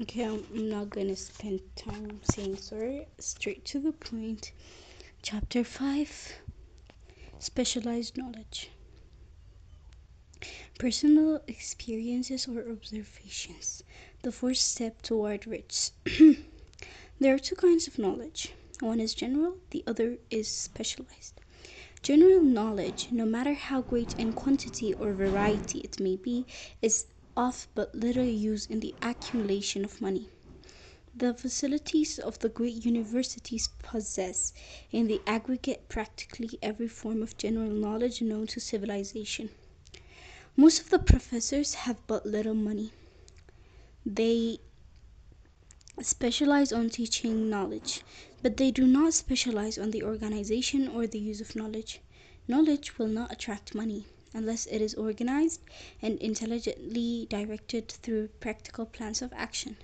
Okay, I'm not gonna spend time saying sorry. Straight to the point. Chapter 5, Specialized Knowledge. Personal experiences or observations. The first step toward rich. There are two kinds of knowledge. One is general, the other is specialized. General knowledge, no matter how great in quantity or variety it may be, is of but little use in the accumulation of money. The facilities of the great universities possess, in the aggregate, practically every form of general knowledge known to civilization. Most of the professors have but little money. They specialize on teaching knowledge, but they do not specialize on the organization or the use of knowledge. Knowledge will not attract money unless it is organized and intelligently directed through practical plans of action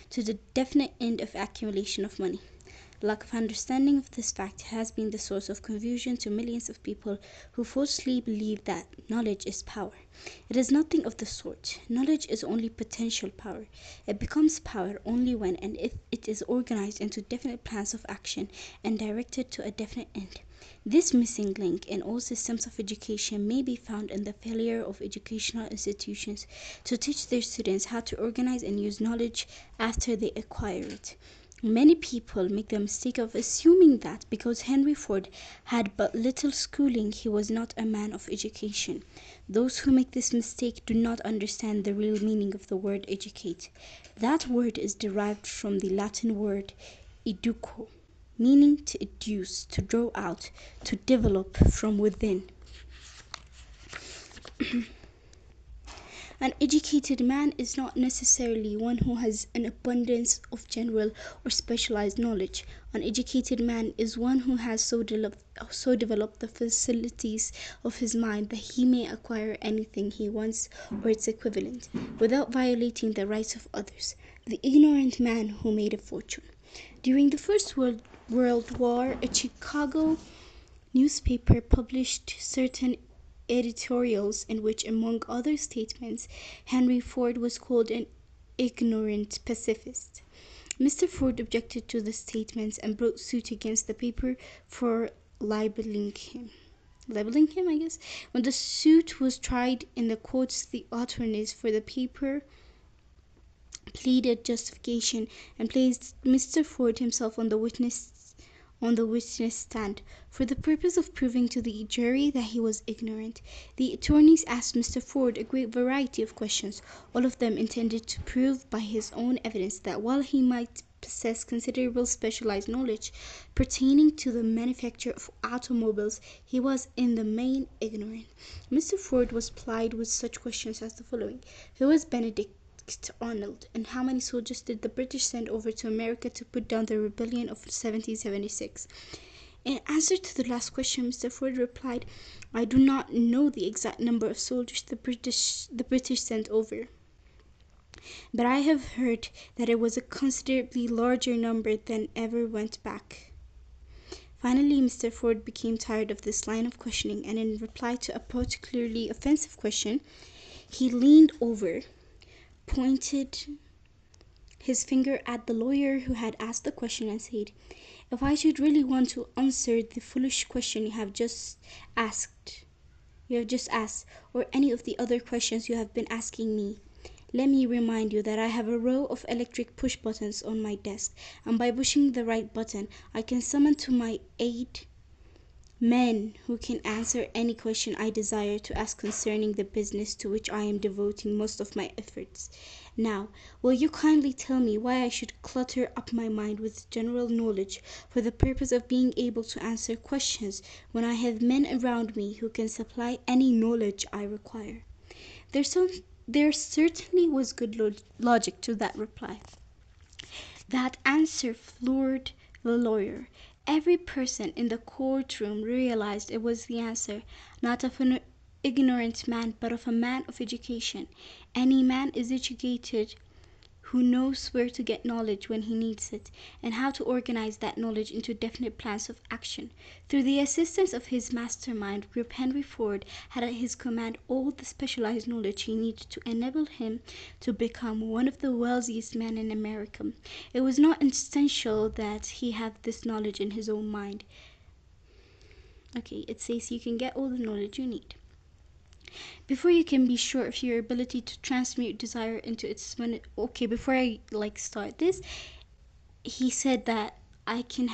to the definite end of accumulation of money. Lack of understanding of this fact has been the source of confusion to millions of people who falsely believe that knowledge is power. It is nothing of the sort. Knowledge is only potential power. It becomes power only when and if it is organized into definite plans of action and directed to a definite end. This missing link in all systems of education may be found in the failure of educational institutions to teach their students how to organize and use knowledge after they acquire it. Many people make the mistake of assuming that because Henry Ford had but little schooling, he was not a man of education. Those who make this mistake do not understand the real meaning of the word educate. That word is derived from the Latin word educo, meaning to educe, to draw out, to develop from within. An educated man is not necessarily one who has an abundance of general or specialized knowledge. An educated man is one who has so developed the facilities of his mind that he may acquire anything he wants or its equivalent, without violating the rights of others. The ignorant man who made a fortune. During the First World War, a Chicago newspaper published certain editorials in which, among other statements, Henry Ford was called an ignorant pacifist. Mr. Ford objected to the statements and brought suit against the paper for libeling him. Libeling him, I guess. When the suit was tried in the courts, the attorneys for the paper pleaded justification and placed Mr. Ford himself on the witness stand for the purpose of proving to the jury that he was ignorant. The attorneys asked Mr. Ford a great variety of questions, all of them intended to prove by his own evidence that while he might possess considerable specialized knowledge pertaining to the manufacture of automobiles, he was in the main ignorant. Mr. Ford was plied with such questions as the following: Who was Benedict Arnold, and how many soldiers did the British send over to America to put down the rebellion of 1776? In answer to the last question, Mr. Ford replied, I do not know the exact number of soldiers the British sent over, but I have heard that it was a considerably larger number than ever went back. Finally, Mr. Ford became tired of this line of questioning, and in reply to a particularly offensive question, he leaned over, pointed his finger at the lawyer who had asked the question, and said, If I should really want to answer the foolish question asked, you have just asked, or any of the other questions you have been asking me, let me remind you that I have a row of electric push buttons on my desk, and by pushing the right button, I can summon to my aid men who can answer any question I desire to ask concerning the business to which I am devoting most of my efforts. Now, will you kindly tell me why I should clutter up my mind with general knowledge for the purpose of being able to answer questions when I have men around me who can supply any knowledge I require? There, some, there certainly was good logic to that reply. That answer floored the lawyer. Every person in the courtroom realized it was the answer, not of an ignorant man, but of a man of education. Any man is educated who knows where to get knowledge when he needs it, and how to organize that knowledge into definite plans of action. Through the assistance of his mastermind group, Henry Ford had at his command all the specialized knowledge he needed to enable him to become one of the wealthiest men in America. It was not essential that he have this knowledge in his own mind. Okay, it says you can get all the knowledge you need. Before you can be sure of your ability to transmute desire into its okay, before I start this, he said that I can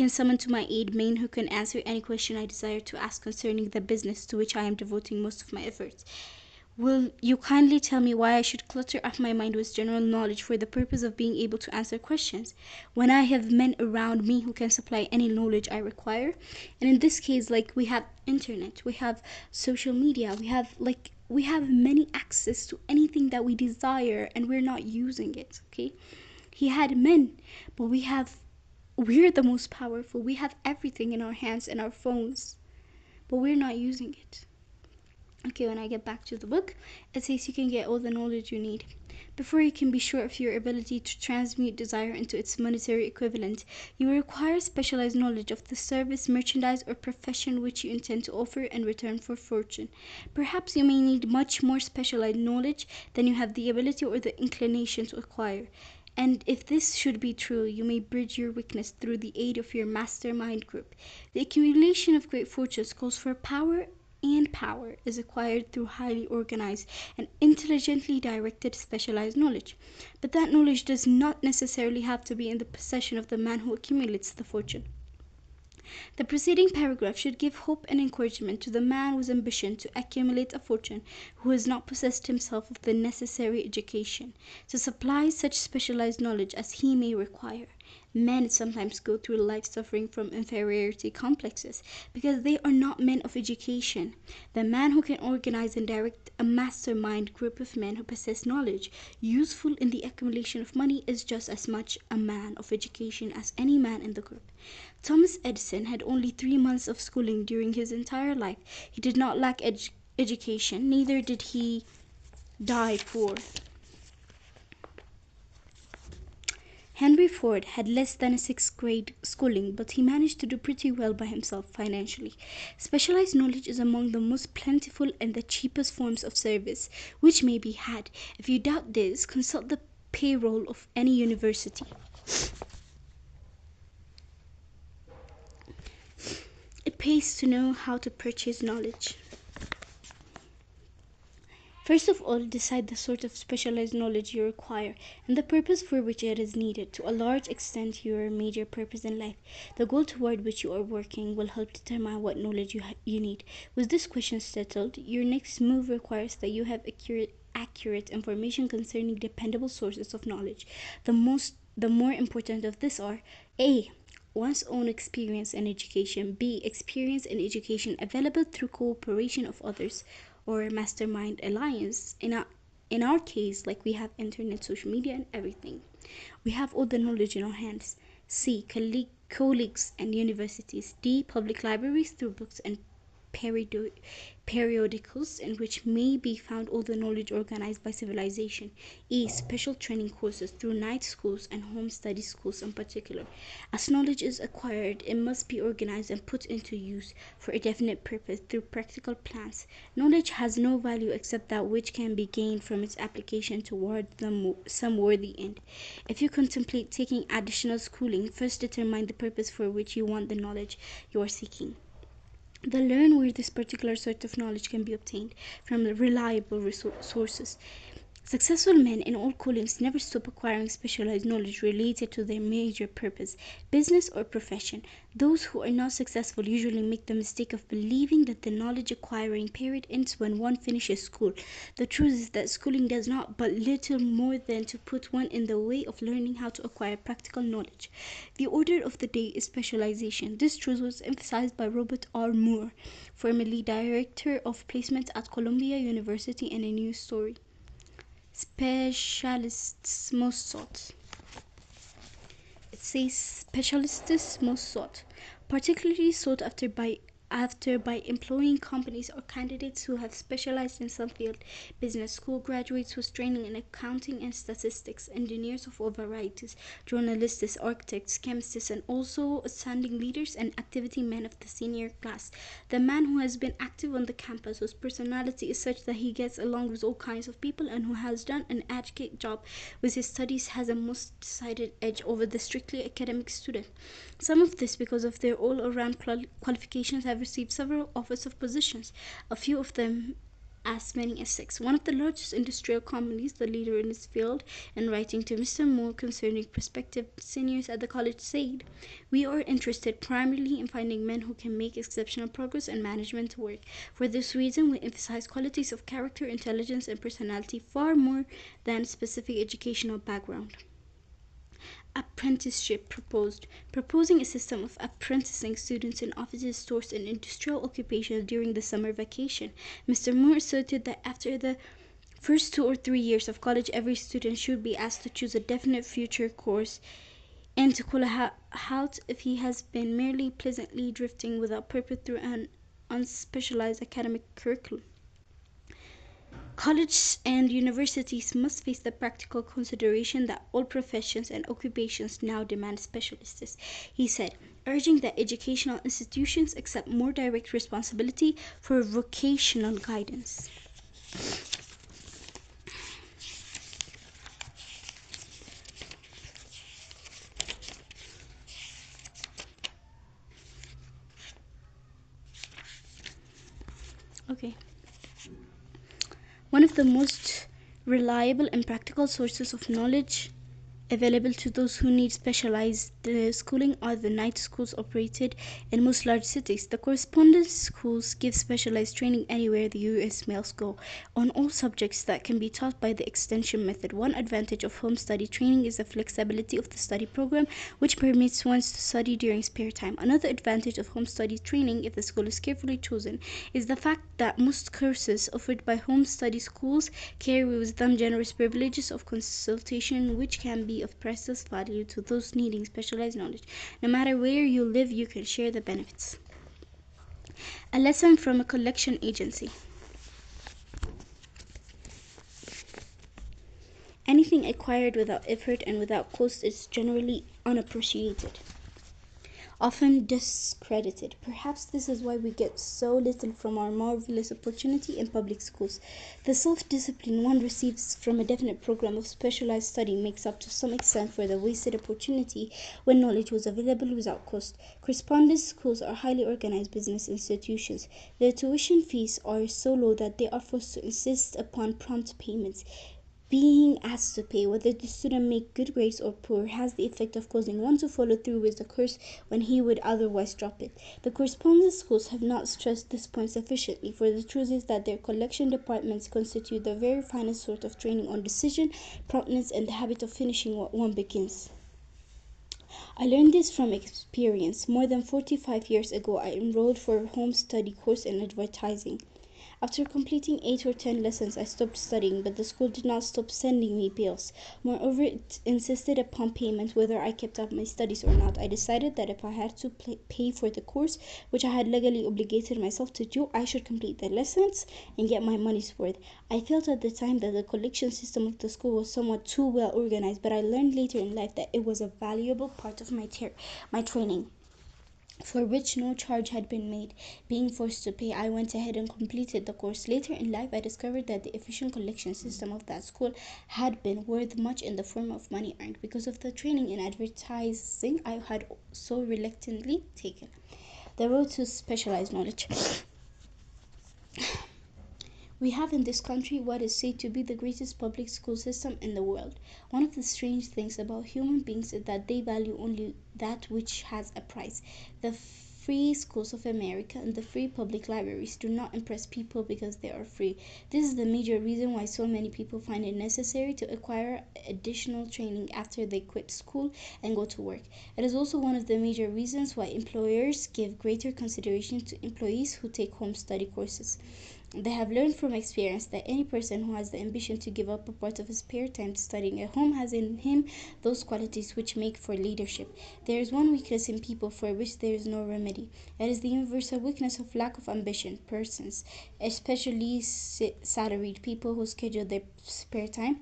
summon to my aid men who can answer any question I desire to ask concerning the business to which I am devoting most of my efforts. Will you kindly tell me why I should clutter up my mind with general knowledge for the purpose of being able to answer questions, when I have men around me who can supply any knowledge I require? And in this case, we have internet, we have social media, we have many access to anything that we desire, and we're not using it, okay? He had men, but we're the most powerful. We have everything in our hands and our phones, but we're not using it. Okay, when I get back to the book, it says you can get all the knowledge you need. Before you can be sure of your ability to transmute desire into its monetary equivalent, you require specialized knowledge of the service, merchandise, or profession which you intend to offer in return for fortune. Perhaps you may need much more specialized knowledge than you have the ability or the inclination to acquire. And if this should be true, you may bridge your weakness through the aid of your mastermind group. The accumulation of great fortunes calls for power, and power is acquired through highly organized and intelligently directed specialized knowledge. But that knowledge does not necessarily have to be in the possession of the man who accumulates the fortune. The preceding paragraph should give hope and encouragement to the man with ambition to accumulate a fortune who has not possessed himself of the necessary education to supply such specialized knowledge as he may require. Men sometimes go through life suffering from inferiority complexes because they are not men of education. The man who can organize and direct a mastermind group of men who possess knowledge useful in the accumulation of money is just as much a man of education as any man in the group. Thomas Edison had only 3 months of schooling during his entire life. He did not lack education, neither did he die poor. Henry Ford had less than a 6th grade schooling, but he managed to do pretty well by himself financially. Specialized knowledge is among the most plentiful and the cheapest forms of service which may be had. If you doubt this, consult the payroll of any university. It pays to know how to purchase knowledge. First of all, decide the sort of specialized knowledge you require and the purpose for which it is needed. To a large extent, your major purpose in life, the goal toward which you are working, will help determine what knowledge you need. With this question settled, your next move requires that you have accurate information concerning dependable sources of knowledge. The more important of these are: A, one's own experience and education; B, experience and education available through cooperation of others or mastermind alliance. In our case, we have internet, social media, and everything. We have all the knowledge in our hands. C, colleagues and universities. D, public libraries through books and periodicals in which may be found all the knowledge organized by civilization. E, special training courses through night schools and home study schools in particular. As knowledge is acquired, it must be organized and put into use for a definite purpose through practical plans. Knowledge has no value except that which can be gained from its application toward some worthy end. If you contemplate taking additional schooling, first determine the purpose for which you want the knowledge you are seeking. Then learn where this particular sort of knowledge can be obtained from reliable sources. Successful men in all callings never stop acquiring specialized knowledge related to their major purpose, business or profession. Those who are not successful usually make the mistake of believing that the knowledge acquiring period ends when one finishes school. The truth is that schooling does not but little more than to put one in the way of learning how to acquire practical knowledge. The order of the day is specialization. This truth was emphasized by Robert R. Moore, formerly director of placement at Columbia University, in a news story. Specialists most sought. It says specialists most sought, particularly sought after by after by employing companies or candidates who have specialized in some field: business school graduates whose training in accounting and statistics, engineers of all varieties, journalists, architects, chemists, and also outstanding leaders and activity men of the senior class. The man who has been active on the campus, whose personality is such that he gets along with all kinds of people, and who has done an adequate job with his studies, has a most decided edge over the strictly academic student. Some of this because of their all-around qualifications have received several offers of positions, a few of them as many as six. One of the largest industrial companies, the leader in its field, in writing to Mr. Moore concerning prospective seniors at the college, said, "We are interested primarily in finding men who can make exceptional progress in management work. For this reason, we emphasize qualities of character, intelligence, and personality far more than specific educational background." Apprenticeship proposed. Proposing a system of apprenticing students in offices, stores, and industrial occupations during the summer vacation. Mr. Moore asserted that after the first 2 or 3 years of college, every student should be asked to choose a definite future course and to call a halt if he has been merely pleasantly drifting without purpose through an unspecialized academic curriculum. Colleges and universities must face the practical consideration that all professions and occupations now demand specialists, he said, urging that educational institutions accept more direct responsibility for vocational guidance. Okay. One of the most reliable and practical sources of knowledge available to those who need specialized schooling are the night schools operated in most large cities. The correspondence schools give specialized training anywhere the U.S. males go, on all subjects that can be taught by the extension method. One advantage of home study training is the flexibility of the study program, which permits one to study during spare time. Another advantage of home study training, if the school is carefully chosen, is the fact that most courses offered by home study schools carry with them generous privileges of consultation, which can be of priceless value to those needing specialized knowledge. No matter where you live, you can share the benefits. A lesson from a collection agency. Anything acquired without effort and without cost is generally unappreciated, often discredited. Perhaps this is why we get so little from our marvelous opportunity in public schools. The self-discipline one receives from a definite program of specialized study makes up to some extent for the wasted opportunity when knowledge was available without cost. Correspondence schools are highly organized business institutions. Their tuition fees are so low that they are forced to insist upon prompt payments. Being asked to pay, whether the student make good grades or poor, has the effect of causing one to follow through with the course when he would otherwise drop it. The correspondence schools have not stressed this point sufficiently, for the truth is that their collection departments constitute the very finest sort of training on decision, promptness, and the habit of finishing what one begins. I learned this from experience. More than 45 years ago, I enrolled for a home study course in advertising. After completing 8 or 10 lessons, I stopped studying, but the school did not stop sending me bills. Moreover, it insisted upon payment whether I kept up my studies or not. I decided that if I had to pay for the course, which I had legally obligated myself to do, I should complete the lessons and get my money's worth. I felt at the time that the collection system of the school was somewhat too well organized, but I learned later in life that it was a valuable part of my training, for which no charge had been made. Being forced to pay, I went ahead and completed the course. Later in life, I discovered that the efficient collection system of that school had been worth much in the form of money earned because of the training in advertising I had so reluctantly taken. The road to specialized knowledge. We have in this country what is said to be the greatest public school system in the world. One of the strange things about human beings is that they value only that which has a price. The free schools of America and the free public libraries do not impress people because they are free. This is the major reason why so many people find it necessary to acquire additional training after they quit school and go to work. It is also one of the major reasons why employers give greater consideration to employees who take home study courses. They have learned from experience that any person who has the ambition to give up a part of his spare time to studying at home has in him those qualities which make for leadership. There is one weakness in people for which there is no remedy. It is the universal weakness of lack of ambition. Persons, especially salaried people who schedule their spare time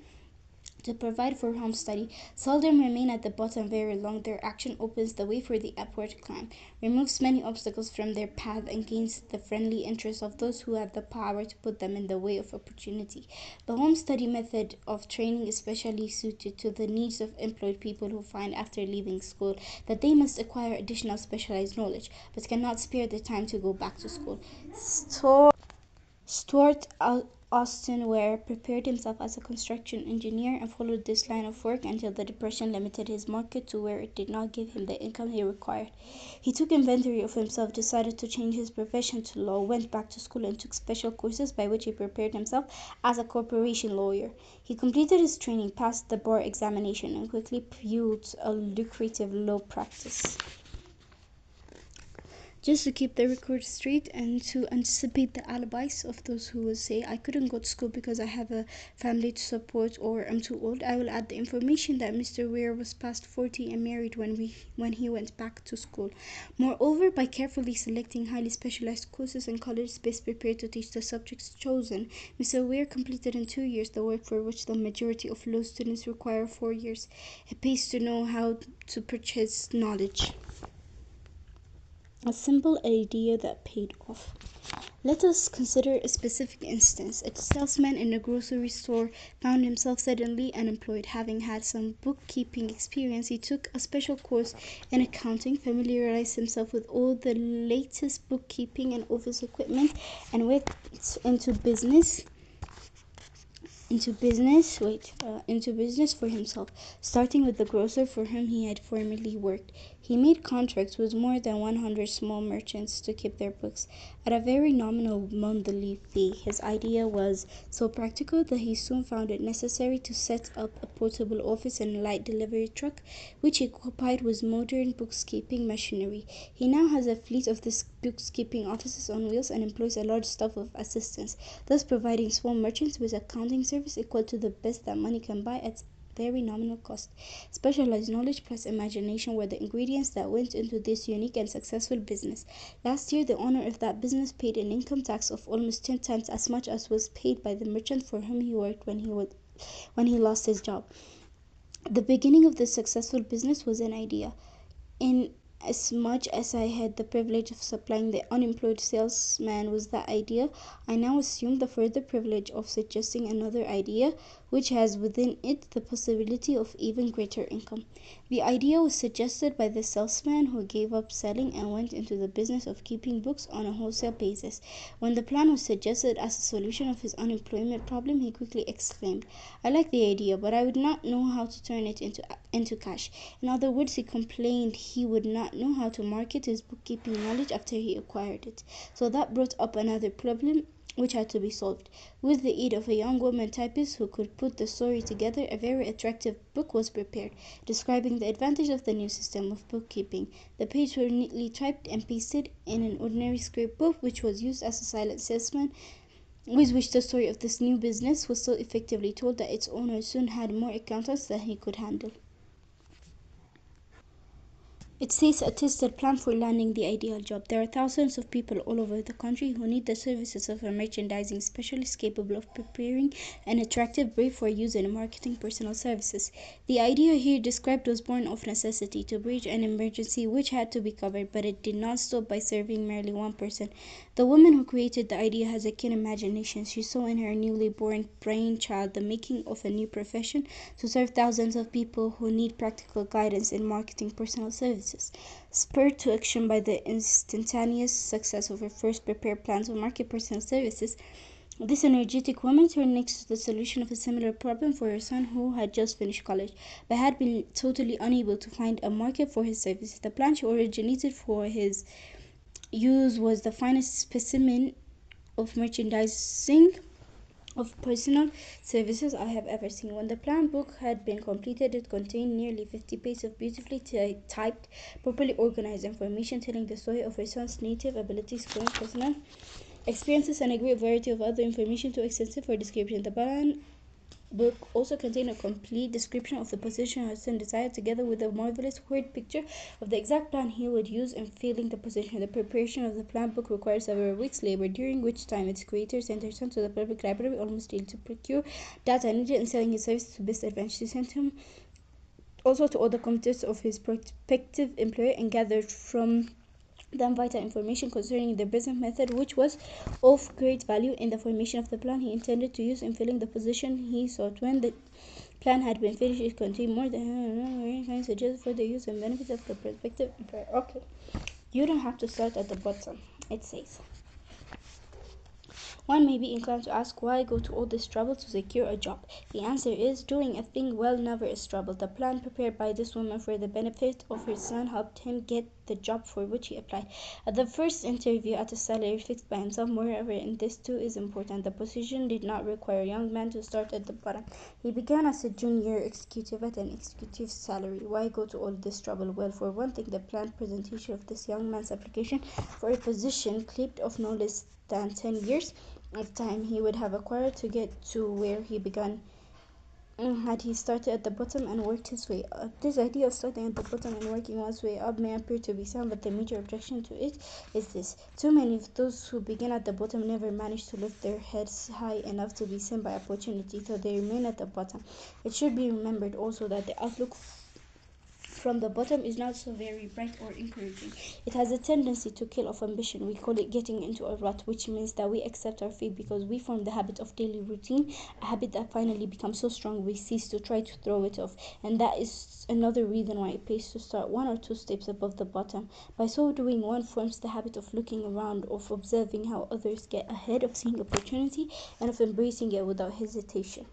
to provide for home study, seldom remain at the bottom very long. Their action opens the way for the upward climb, removes many obstacles from their path, and gains the friendly interest of those who have the power to put them in the way of opportunity. The home study method of training is specially suited to the needs of employed people who find after leaving school that they must acquire additional specialized knowledge, but cannot spare the time to go back to school. Stuart Austin Ware prepared himself as a construction engineer and followed this line of work until the Depression limited his market to where it did not give him the income he required. He took inventory of himself, decided to change his profession to law, went back to school, and took special courses by which he prepared himself as a corporation lawyer. He completed his training, passed the bar examination, and quickly built a lucrative law practice. Just to keep the record straight and to anticipate the alibis of those who will say I couldn't go to school because I have a family to support or I'm too old, I will add the information that Mr. Ware was past 40 and married when he went back to school. Moreover, by carefully selecting highly specialized courses and colleges best prepared to teach the subjects chosen, Mr. Ware completed in 2 years the work for which the majority of law students require 4 years. It pays to know how to purchase knowledge. A simple idea that paid off. Let us consider a specific instance. A salesman in a grocery store found himself suddenly unemployed. Having had some bookkeeping experience, he took a special course in accounting, familiarized himself with all the latest bookkeeping and office equipment, and went into business for himself, starting with the grocer for whom he had formerly worked. He made contracts with more than 100 small merchants to keep their books at a very nominal monthly fee. His idea was so practical that he soon found it necessary to set up a portable office and a light delivery truck, which he equipped with modern bookkeeping machinery. He now has a fleet of these bookkeeping offices on wheels and employs a large staff of assistants, thus providing small merchants with accounting service equal to the best that money can buy at very nominal cost. Specialized knowledge plus imagination were the ingredients that went into this unique and successful business. Last year, the owner of that business paid an income tax of almost 10 times as much as was paid by the merchant for whom he worked when he lost his job. The beginning of this successful business was an idea. In as much as I had the privilege of supplying the unemployed salesman with that idea, I now assume the further privilege of suggesting another idea which has within it the possibility of even greater income. The idea was suggested by the salesman who gave up selling and went into the business of keeping books on a wholesale basis. When the plan was suggested as a solution of his unemployment problem, he quickly exclaimed, I like the idea, but I would not know how to turn it into cash. In other words, he complained he would not know how to market his bookkeeping knowledge after he acquired it. So that brought up another problem which had to be solved. With the aid of a young woman typist who could put the story together, a very attractive book was prepared, describing the advantage of the new system of bookkeeping. The pages were neatly typed and pasted in an ordinary scrapbook, which was used as a silent salesman, with which the story of this new business was so effectively told that its owner soon had more accountants than he could handle. It says a tested plan for landing the ideal job. There are thousands of people all over the country who need the services of a merchandising specialist capable of preparing an attractive brief for use in marketing personal services. The idea here described was born of necessity to bridge an emergency which had to be covered, but it did not stop by serving merely one person. The woman who created the idea has a keen imagination. She saw in her newly born brainchild the making of a new profession to serve thousands of people who need practical guidance in marketing personal services. Spurred to action by the instantaneous success of her first prepared plan to market personal services, this energetic woman turned next to the solution of a similar problem for her son who had just finished college, but had been totally unable to find a market for his services. The plan she originated for his use was the finest specimen of merchandising of personal services I have ever seen. When the plan book had been completed, it contained nearly 50 pages of beautifully typed, properly organized information telling the story of her son's native abilities, growing personal experiences and a great variety of other information too extensive for description. The plan book also contains a complete description of the position Hudson desired, together with a marvelous word picture of the exact plan he would use in filling the position. The preparation of the plan book required several weeks' labor, during which time its creator sent her son to the public library almost daily to procure data needed in selling his services to best advantage. He sent him also to all the computers of his prospective employer and gathered from them vital information concerning the present method, which was of great value in the formation of the plan he intended to use in filling the position he sought. When the plan had been finished, it contained more than suggested for the use and benefit of the prospective employer. Okay, you don't have to start at the bottom. It says, one may be inclined to ask, why go to all this trouble to secure a job? The answer is, doing a thing well never is trouble. The plan prepared by this woman for the benefit of her son helped him get the job for which he applied at the first interview at a salary fixed by himself. Moreover, and this too is important, the position did not require a young man to start at the bottom. He began as a junior executive at an executive salary. Why go to all this trouble? Well, for one thing, the planned presentation of this young man's application for a position claimed of no less than 10 years of time he would have acquired to get to where he began had he started at the bottom and worked his way up. This idea of starting at the bottom and working one's way up may appear to be sound, but the major objection to it is this: too many of those who begin at the bottom never manage to lift their heads high enough to be seen by opportunity, so they remain at the bottom. It should be remembered also that the outlook from the bottom is not so very bright or encouraging. It has a tendency to kill off ambition. We call it getting into a rut, which means that we accept our fate because we form the habit of daily routine, a habit that finally becomes so strong we cease to try to throw it off. And that is another reason why it pays to start one or two steps above the bottom. By so doing, one forms the habit of looking around, of observing how others get ahead, of seeing opportunity, and of embracing it without hesitation.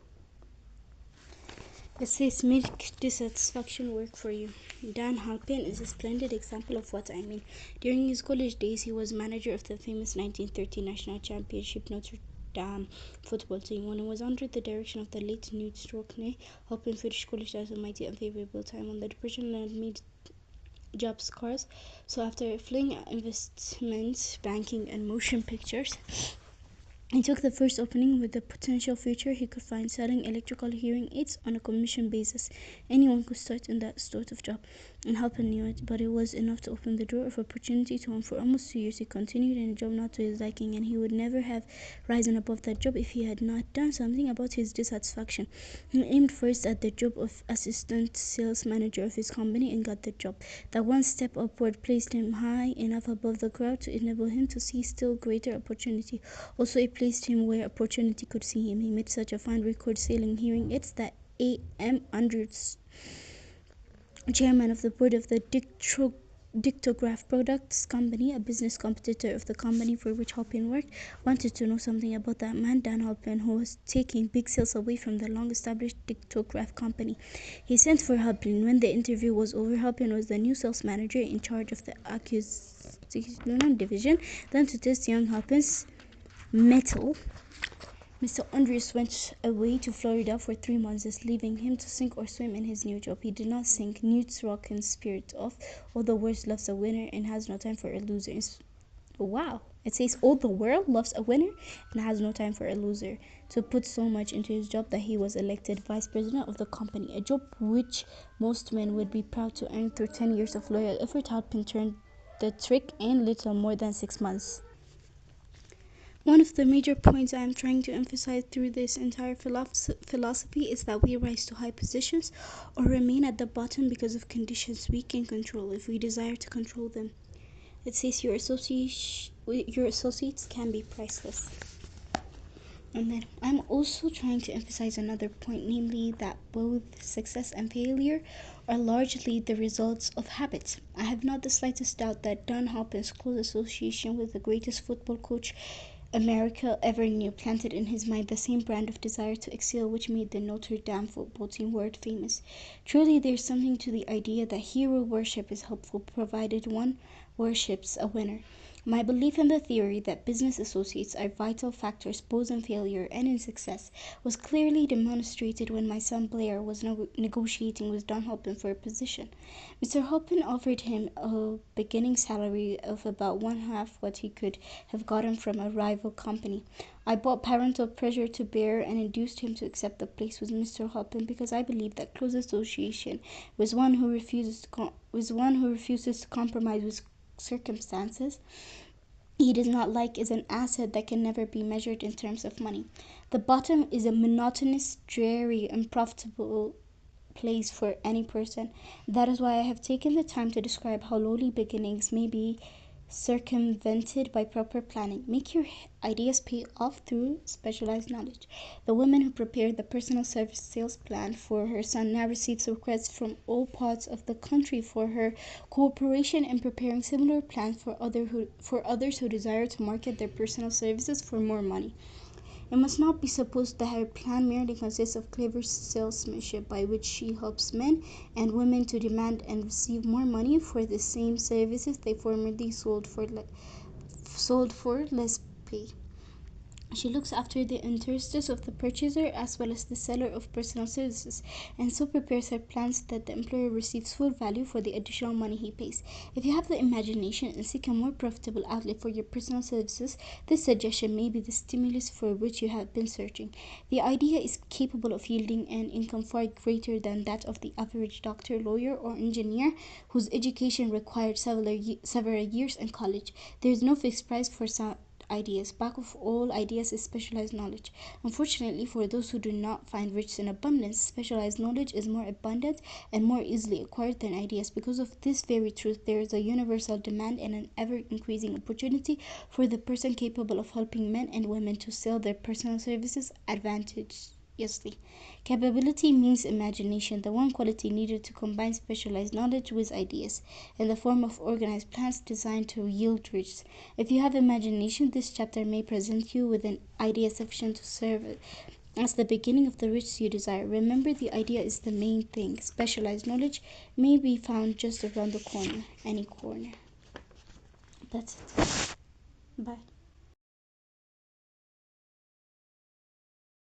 It says, make dissatisfaction work for you. Dan Halpin is a splendid example of what I mean. During his college days, he was manager of the famous 1930 National Championship Notre Dame football team. When it was under the direction of the late Knute Rockne, Halpin finished college at a mighty unfavorable time when the depression had made job scarce. So after a fling at investments, banking, and motion pictures, he took the first opening with the potential future he could find, selling electrical hearing aids on a commission basis. Anyone could start in that sort of job, and Halpin knew it, but it was enough to open the door of opportunity to him. For almost 2 years he continued in a job not to his liking, and he would never have risen above that job if he had not done something about his dissatisfaction. He aimed first at the job of assistant sales manager of his company and got the job. That one step upward placed him high enough above the crowd to enable him to see still greater opportunity. Also, it placed him where opportunity could see him. He made such a fine record selling hearing aids that A.M. Andrews, chairman of the board of the Dictograph Products Company, a business competitor of the company for which Halpin worked, wanted to know something about that man, Dan Halpin, who was taking big sales away from the long-established Dictograph Company. He sent for Halpin. When the interview was over, Halpin was the new sales manager in charge of the acquisition division. Then, to test young Halpin's mettle, Mr. Andrews went away to Florida for 3 months, leaving him to sink or swim in his new job. He did not sink Knute Rockne's spirit off. All the world loves a winner and has no time for a loser. Wow. It says all the world loves a winner and has no time for a loser. To put so much into his job that he was elected vice president of the company, a job which most men would be proud to earn through 10 years of loyal effort. Halpin turned the trick in little more than 6 months. One of the major points I am trying to emphasize through this entire philosophy is that we rise to high positions or remain at the bottom because of conditions we can control if we desire to control them. It says your associates can be priceless. And then I'm also trying to emphasize another point, namely that both success and failure are largely the results of habits. I have not the slightest doubt that Dan Halpin's close association with the greatest football coach America ever knew planted in his mind the same brand of desire to excel which made the Notre Dame football team world famous. Truly, there's something to the idea that hero worship is helpful provided one worships a winner. My belief in the theory that business associates are vital factors both in failure and in success was clearly demonstrated when my son Blair was negotiating with Don Halpin for a position. Mr. Halpin offered him a beginning salary of about one half what he could have gotten from a rival company. I brought parental pressure to bear and induced him to accept the place with Mr. Halpin because I believe that close association with one who refuses to compromise with circumstances he does not like is an asset that can never be measured in terms of money. The bottom is a monotonous, dreary, unprofitable place for any person. That is why I have taken the time to describe how lowly beginnings may be circumvented by proper planning. Make your ideas pay off through specialized knowledge. The woman who prepared the personal service sales plan for her son now receives requests from all parts of the country for her cooperation in preparing similar plans for others who desire to market their personal services for more money. It must not be supposed that her plan merely consists of clever salesmanship by which she helps men and women to demand and receive more money for the same services they formerly sold for less pay. She looks after the interests of the purchaser as well as the seller of personal services, and so prepares her plans that the employer receives full value for the additional money he pays. If you have the imagination and seek a more profitable outlet for your personal services, this suggestion may be the stimulus for which you have been searching. The idea is capable of yielding an income far greater than that of the average doctor, lawyer, or engineer whose education required several years in college. There is no fixed price for some ideas. Back of all ideas is specialized knowledge. Unfortunately, for those who do not find riches in abundance, specialized knowledge is more abundant and more easily acquired than ideas. Because of this very truth, there is a universal demand and an ever increasing opportunity for the person capable of helping men and women to sell their personal services advantageously. Capability means imagination, the one quality needed to combine specialized knowledge with ideas, in the form of organized plans designed to yield riches. If you have imagination, this chapter may present you with an idea sufficient to serve as the beginning of the riches you desire. Remember, the idea is the main thing. Specialized knowledge may be found just around the corner, any corner. That's it. Bye.